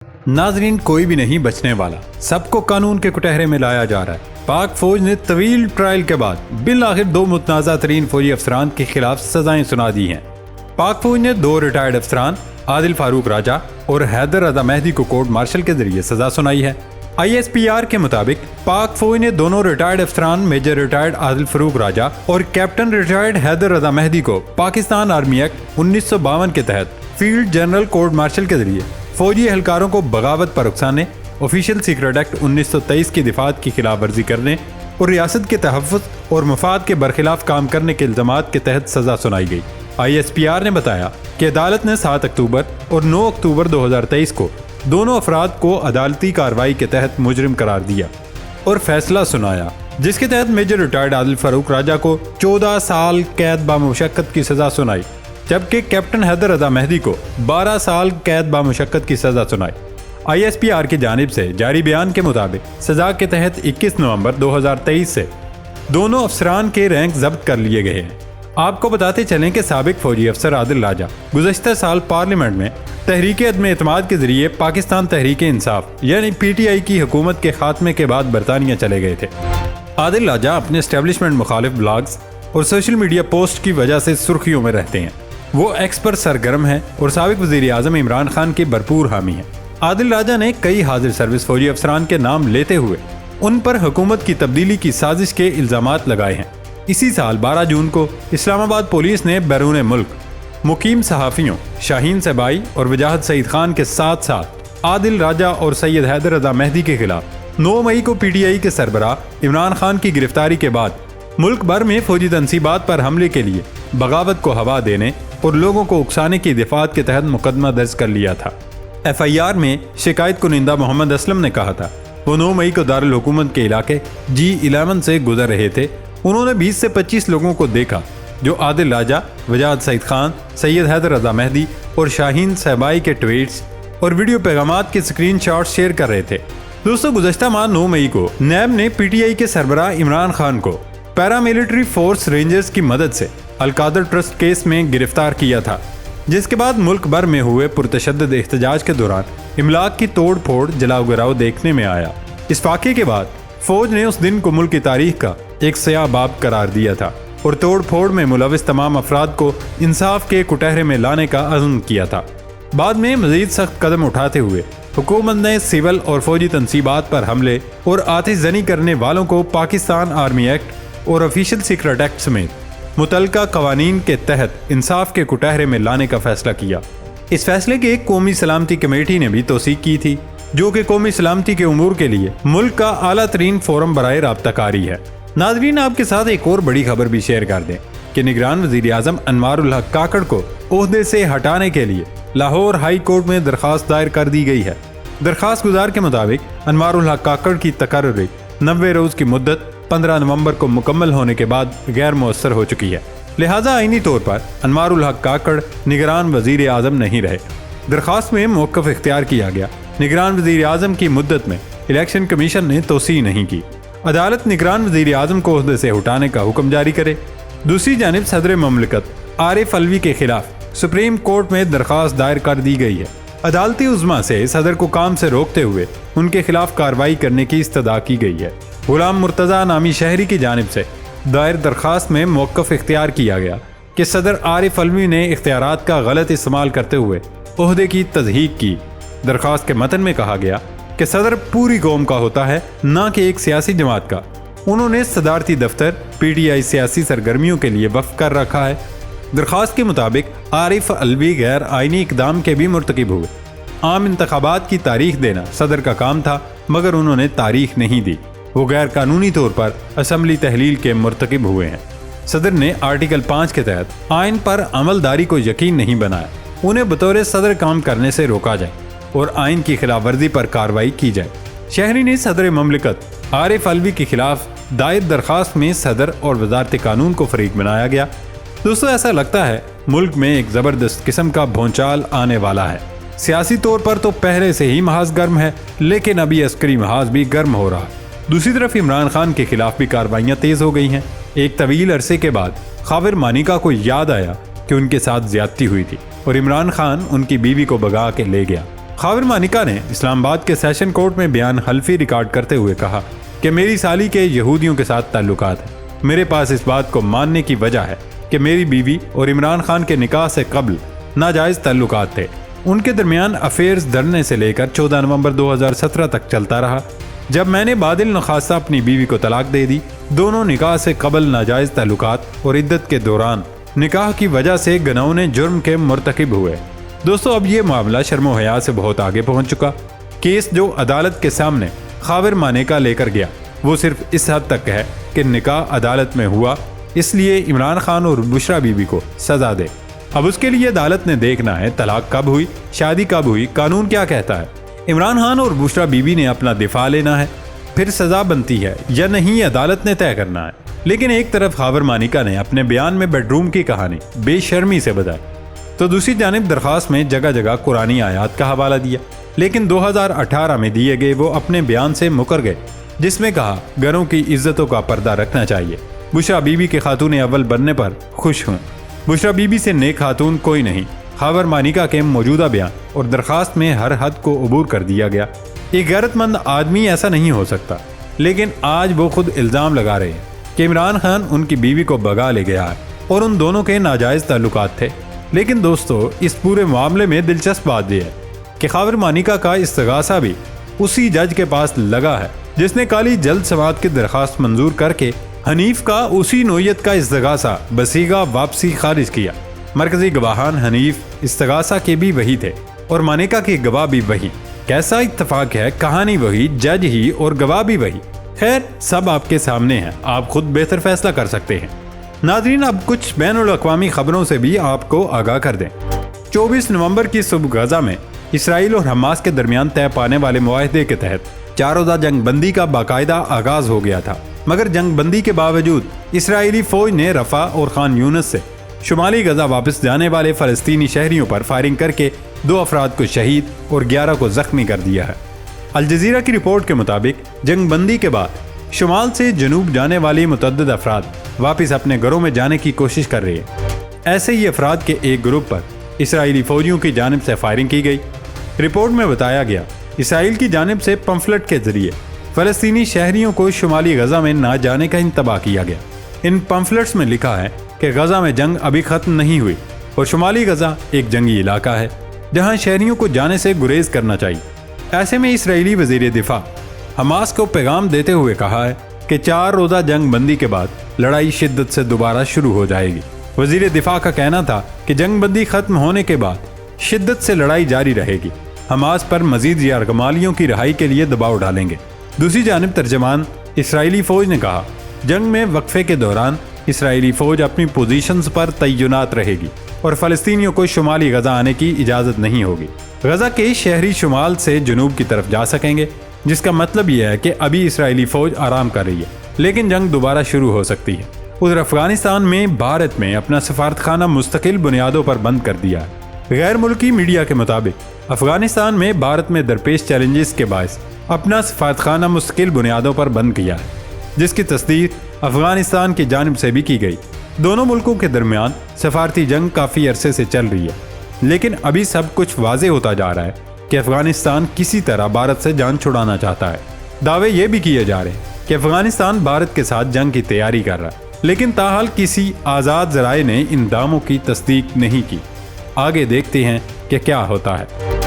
ناظرین، کوئی بھی نہیں بچنے والا، سب کو قانون کے کٹہرے میں لایا جا رہا ہے۔ پاک فوج نے طویل ٹرائل کے بعد بالآخر 2 متنازع ترین فوجی افسران کے خلاف سزائیں سنا دی ہیں۔ پاک فوج نے 2 ریٹائرڈ افسران عادل فاروق راجہ اور حیدر رضا مہدی کو کورٹ مارشل کے ذریعے سزا سنائی ہے۔ ISPR کے مطابق پاک فوج نے دونوں ریٹائرڈ افسران میجر ریٹائرڈ عادل فاروق راجہ اور کیپٹن ریٹائرڈ حیدر رضا مہدی کو پاکستان آرمی ایکٹ 1952 کے تحت field general court marshal K ذریعے فوجی اہلکاروں کو بغاوت پر اکسانے، آفیشیل سیکرٹ ایکٹ 1923 کی دفعات کی خلاف ورزی کرنے اور ریاست کے تحفظ اور مفاد کے برخلاف کام کرنے کے الزامات کے تحت سزا سنائی گئی۔ ISPR نے بتایا کہ عدالت نے 7 اکتوبر اور 9 اکتوبر 2023 کو دونوں افراد کو عدالتی کارروائی کے تحت مجرم قرار دیا اور فیصلہ سنایا، جس کے تحت میجر ریٹائرڈ عادل فاروق راجہ کو 14 سال قید بامشقت کی سزا سنائی، جبکہ کیپٹن حیدر رضا مہدی کو 12 سال قید بامشقت کی سزا سنائی۔ ISPR کی جانب سے جاری بیان کے مطابق سزا کے تحت 21 نومبر 2023 سے دونوں افسران کے رینک ضبط کر لیے گئے ہیں۔ آپ کو بتاتے چلیں کہ سابق فوجی افسر عادل راجہ گزشتہ سال پارلیمنٹ میں تحریک عدم اعتماد کے ذریعے پاکستان تحریک انصاف یعنی PTI کی حکومت کے خاتمے کے بعد برطانیہ چلے گئے تھے۔ عادل راجہ اپنے اسٹیبلشمنٹ مخالف بلاگز اور سوشل میڈیا پوسٹ کی وجہ سے سرخیوں میں رہتے ہیں۔ وہ ایکس پر سرگرم ہیں اور سابق وزیر اعظم عمران خان کے بھرپور حامی ہیں۔ عادل راجہ نے کئی حاضر سروس فوجی افسران کے نام لیتے ہوئے ان پر حکومت کی تبدیلی کی سازش کے الزامات لگائے ہیں۔ اسی سال 12 جون کو اسلام آباد پولیس نے بیرون ملک مقیم صحافیوں شاہین سبائی اور وجاہت سعید خان کے ساتھ ساتھ عادل راجہ اور سید حیدر رضا مہدی کے خلاف 9 مئی کو PTI کے سربراہ عمران خان کی گرفتاری کے بعد ملک بھر میں فوجی تنصیبات پر حملے کے لیے بغاوت کو ہوا دینے اور لوگوں کو اکسانے کی دفعات کے تحت مقدمہ درج کر لیا تھا۔ FIR میں شکایت کنندہ محمد اسلم نے کہا تھا وہ 9 مئی کو دارالحکومت کے علاقے G11 سے گزر رہے تھے۔ انہوں نے 20 سے 25 لوگوں کو دیکھا جو عادل راجہ، وجاہت سعید خان، سید حیدر رضا مہدی اور شاہین صہبائی کے ٹویٹس اور ویڈیو پیغامات کے سکرین شاٹس شیئر کر رہے تھے۔ دوستو، گزشتہ ماہ 9 مئی کو نیب نے PTI کے سربراہ عمران خان کو پیراملٹری فورس رینجرز کی مدد سے القادر ٹرسٹ کیس میں گرفتار کیا تھا، جس کے بعد ملک بھر میں ہوئے پرتشدد احتجاج کے دوران املاک کی توڑ پھوڑ جلاؤ گراؤ دیکھنے میں آیا۔ اس واقعے کے بعد فوج نے اس دن کو ملک کی تاریخ کا ایک سیاہ باب قرار دیا تھا اور توڑ پھوڑ میں ملوث تمام افراد کو انصاف کے کٹہرے میں لانے کا عزم کیا تھا۔ بعد میں مزید سخت قدم اٹھاتے ہوئے حکومت نے سول اور فوجی تنصیبات پر حملے اور آتش زنی کرنے والوں کو پاکستان آرمی ایکٹ اور آفیشیل سیکرٹ ایکٹ سمیت متعلقہ قوانین کے تحت انصاف کے کٹہرے میں لانے کا فیصلہ کیا۔ اس فیصلے کے ایک قومی سلامتی کمیٹی نے بھی توثیق کی تھی، جو کہ قومی سلامتی کے امور کے لیے ملک کا اعلیٰ ترین فورم برائے رابطہ کاری ہے۔ ناظرین، آپ کے ساتھ ایک اور بڑی خبر بھی شیئر کر دیں کہ نگران وزیر اعظم انوار الحق کاکڑ کو عہدے سے ہٹانے کے لیے لاہور ہائی کورٹ میں درخواست دائر کر دی گئی ہے۔ درخواست گزار کے مطابق انوار الحق کاکڑ کی تقرری 90 روز کی مدت 15 نومبر کو مکمل ہونے کے بعد غیر مؤثر ہو چکی ہے، لہٰذا آئینی طور پر انوار الحق کاکڑ نگران وزیر اعظم نہیں رہے۔ درخواست میں موقف اختیار کیا گیا۔ نگران وزیر اعظم کی مدت میں الیکشن کمیشن نے توسیع نہیں کی۔ عدالت نگران وزیر اعظم کو عہدے سے ہٹانے کا حکم جاری کرے۔ دوسری جانب صدر مملکت عارف علوی کے خلاف سپریم کورٹ میں درخواست دائر کر دی گئی ہے۔ عدالتی عظمیٰ سے صدر کو کام سے روکتے ہوئے ان کے خلاف کارروائی کرنے کی استدعا کی گئی ہے۔ غلام مرتضیٰ نامی شہری کی جانب سے دائر درخواست میں موقف اختیار کیا گیا کہ صدر عارف علوی نے اختیارات کا غلط استعمال کرتے ہوئے عہدے کی تضحیق کی۔ درخواست کے متن میں کہا گیا کہ صدر پوری قوم کا ہوتا ہے، نہ کہ ایک سیاسی جماعت کا۔ انہوں نے صدارتی دفتر PTI سیاسی سرگرمیوں کے لیے وقف کر رکھا ہے۔ درخواست کے مطابق عارف علوی غیر آئینی اقدام کے بھی مرتکب ہوئے۔ عام انتخابات کی تاریخ دینا صدر کا کام تھا، مگر انہوں نے تاریخ نہیں دی۔ وہ غیر قانونی طور پر اسمبلی تحلیل کے مرتکب ہوئے ہیں۔ صدر نے آرٹیکل 5 کے تحت آئین پر عملداری کو یقین نہیں بنایا۔ انہیں بطور صدر کام کرنے سے روکا جائے اور آئین کی خلاف ورزی پر کارروائی کی جائے۔ شہری نے صدر مملکت عارف علوی کے خلاف دائر درخواست میں صدر اور وزارت قانون کو فریق بنایا گیا۔ دوستو، ایسا لگتا ہے ملک میں ایک زبردست قسم کا بھونچال آنے والا ہے۔ سیاسی طور پر تو پہلے سے ہی محاذ گرم ہے، لیکن ابھی عسکری محاذ بھی گرم ہو رہا ہے۔ دوسری طرف عمران خان کے خلاف بھی کارروائیاں تیز ہو گئی ہیں۔ ایک طویل عرصے کے بعد خاور مانیکا کو یاد آیا کہ ان کے ساتھ زیادتی ہوئی تھی اور عمران خان ان کی بیوی کو بھگا کے لے گیا۔ خاور مانیکا نے اسلام آباد کے سیشن کورٹ میں بیان حلفی ریکارڈ کرتے ہوئے کہا کہ میری سالی کے یہودیوں کے ساتھ تعلقات ہیں۔ میرے پاس اس بات کو ماننے کی وجہ ہے کہ میری بیوی اور عمران خان کے نکاح سے قبل ناجائز تعلقات تھے۔ ان کے درمیان افیئرز دھرنے سے لے کر 14 نومبر 2017 تک چلتا رہا۔ جب میں نے بادل نخواستہ اپنی بیوی کو طلاق دے دی، دونوں نکاح سے قبل ناجائز تعلقات اور عدت کے دوران نکاح کی وجہ سے گناہوں جرم کے مرتکب ہوئے۔ دوستو، اب یہ معاملہ شرم و حیا سے بہت آگے پہنچ چکا۔ کیس جو عدالت کے سامنے خاور مانیکا لے کر گیا وہ صرف اس حد تک ہے کہ نکاح عدالت میں ہوا، اس لیے عمران خان اور بشرا بیوی کو سزا دے۔ اب اس کے لیے عدالت نے دیکھنا ہے طلاق کب ہوئی، شادی کب ہوئی، قانون کیا کہتا ہے۔ عمران خان اور بشرا بیوی نے اپنا دفاع لینا ہے، پھر سزا بنتی ہے یا نہیں عدالت نے طے کرنا ہے۔ لیکن ایک طرف خاور مانیکا نے اپنے بیان میں بیڈ روم کی کہانی بے شرمی سے بتائی، تو دوسری جانب درخواست میں جگہ جگہ قرآنی آیات کا حوالہ دیا، لیکن 2018 میں دیے گئے وہ اپنے بیان سے مکر گئے جس میں کہا گھروں کی عزتوں کا پردہ رکھنا چاہیے۔ بشرا بیوی کے خاتون اول بننے پر خوش ہوں۔ بشرا بیوی سے نیک خاتون کوئی نہیں۔ خاور مانیکا کے موجودہ بیان اور درخواست میں ہر حد کو عبور کر دیا گیا۔ ایک غیرت مند آدمی ایسا نہیں ہو سکتا، لیکن آج وہ خود الزام لگا رہے ہیں کہ عمران خان ان کی بیوی کو بھگا لے گیا ہے اور ان دونوں کے ناجائز تعلقات تھے۔ لیکن دوستو، اس پورے معاملے میں دلچسپ بات یہ ہے کہ خاور مانیکا کا استغاثہ بھی اسی جج کے پاس لگا ہے جس نے کالی جلد سماعت کی درخواست منظور کر کے حنیف کا اسی نوعیت کا استغاثہ بصیغہ واپسی خارج کیا۔ مرکزی گواہان حنیف استغاثہ کے بھی وہی تھے اور مانیکا کے گواہ بھی وہی۔ کیسا اتفاق ہے، کہانی وہی، جج ہی اور گواہ بھی وہی۔ خیر، سب آپ کے سامنے ہیں، آپ خود بہتر فیصلہ کر سکتے ہیں۔ ناظرین، اب کچھ بین الاقوامی خبروں سے بھی آپ کو آگاہ کر دیں۔ 24 نومبر کی صبح غزہ میں اسرائیل اور حماس کے درمیان طے پانے والے معاہدے کے تحت 4 روزہ جنگ بندی کا باقاعدہ آغاز ہو گیا تھا، مگر جنگ بندی کے باوجود اسرائیلی فوج نے رفح اور خان یونس سے شمالی غزہ واپس جانے والے فلسطینی شہریوں پر فائرنگ کر کے 2 افراد کو شہید اور 11 کو زخمی کر دیا ہے۔ الجزیرہ کی رپورٹ کے مطابق جنگ بندی کے بعد شمال سے جنوب جانے والی متعدد افراد واپس اپنے گھروں میں جانے کی کوشش کر رہے ہیں۔ ایسے ہی افراد کے ایک گروپ پر اسرائیلی فوجیوں کی جانب سے فائرنگ کی گئی۔ رپورٹ میں بتایا گیا اسرائیل کی جانب سے پمفلٹ کے ذریعے فلسطینی شہریوں کو شمالی غزہ میں نہ جانے کا انتباہ کیا گیا۔ ان پمفلٹس میں لکھا ہے کہ غزہ میں جنگ ابھی ختم نہیں ہوئی اور شمالی غزہ ایک جنگی علاقہ ہے جہاں شہریوں کو جانے سے گریز کرنا چاہیے۔ ایسے میں اسرائیلی وزیر دفاع حماس کو پیغام دیتے ہوئے کہا ہے کہ 4 روزہ جنگ بندی کے بعد لڑائی شدت سے دوبارہ شروع ہو جائے گی۔ وزیر دفاع کا کہنا تھا کہ جنگ بندی ختم ہونے کے بعد شدت سے لڑائی جاری رہے گی، حماس پر مزید یرغمالیوں کی رہائی کے لیے دباؤ ڈالیں گے۔ دوسری جانب ترجمان اسرائیلی فوج نے کہا جنگ میں وقفے کے دوران اسرائیلی فوج اپنی پوزیشنز پر تعینات رہے گی اور فلسطینیوں کو شمالی غزہ آنے کی اجازت نہیں ہوگی۔ غزہ کے شہری شمال سے جنوب کی طرف جا سکیں گے، جس کا مطلب یہ ہے کہ ابھی اسرائیلی فوج آرام کر رہی ہے لیکن جنگ دوبارہ شروع ہو سکتی ہے۔ ادھر افغانستان میں بھارت میں اپنا سفارتخانہ مستقل بنیادوں پر بند کر دیا ہے۔ غیر ملکی میڈیا کے مطابق افغانستان میں بھارت میں درپیش چیلنجز کے باعث اپنا سفارتخانہ مستقل بنیادوں پر بند کیا ہے، جس کی تصدیق افغانستان کی جانب سے بھی کی گئی۔ دونوں ملکوں کے درمیان سفارتی جنگ کافی عرصے سے چل رہی ہے، لیکن ابھی سب کچھ واضح ہوتا جا رہا ہے کہ افغانستان کسی طرح بھارت سے جان چھڑانا چاہتا ہے۔ دعوے یہ بھی کیے جا رہے ہیں کہ افغانستان بھارت کے ساتھ جنگ کی تیاری کر رہا ہے، لیکن تاحال کسی آزاد ذرائع نے ان دعووں کی تصدیق نہیں کی۔ آگے دیکھتے ہیں کہ کیا ہوتا ہے۔